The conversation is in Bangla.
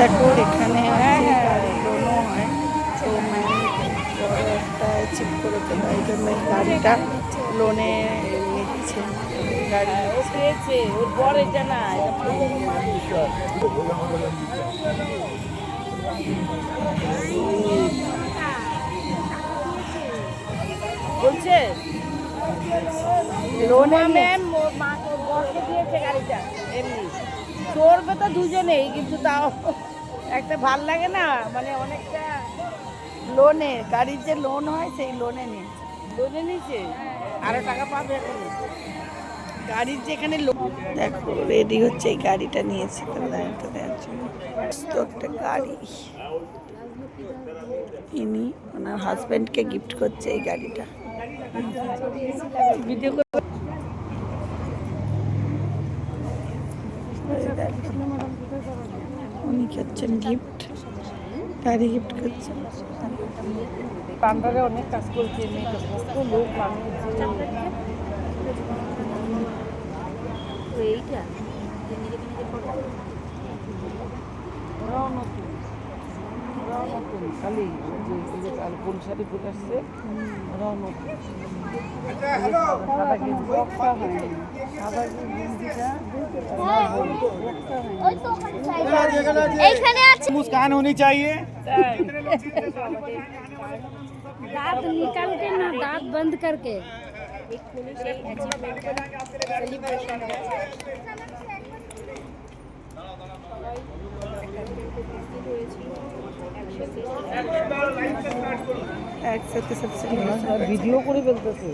দেখো এখানে আছে গাড়ি লোনও হয়, তো ম্যাম বড় একটা চিপ করে দেয়, এই জন্য এই গাড়িটা লোনে নিয়ে দিচ্ছে। গাড়ি ও পেয়েছে, ওর বর এটা না, এটা বলছে লোনে ম্যাম ওর মা ওর বরকে দিয়েছে গাড়িটা। এমনি চড়বে তো দুজনেই, কিন্তু তাও একটা ভাল লাগে না, মানে অনেকটা লোনে গাড়ির যে লোন হয় সেই লোনে নিয়েছে। লোনে নিয়েছে, আরো টাকা পাবে এখন। গাড়ির যেখানে দেখো রেডি হচ্ছে, এই গাড়িটা নিয়েছে তো দেওয়ার জন্য। তো একটা গাড়ি ইনি ওনার হাজব্যান্ডকে গিফট করছে এই গাড়িটা। ভিডিও করে উনি করছেন গিফট, গাড়ি গিফট করছেন। পান্ডারে অনেক কাজ করছে, মেয়েটা কত লোক বানিয়েছে। ওরাও নতুন, ওরাও নতুন, খালি যে কাল কোন শাড়ি পরে আসছে ওরাও নতুন। সাদা গেঞ্জি বক্সা হয়নি, সাদা গেঞ্জিটা मुस्कान होनी चाहिए। दांत निकाल के ना, दांत बंद करके। একসাথে সবচেয়ে ভিডিও করে ফেলতেছে।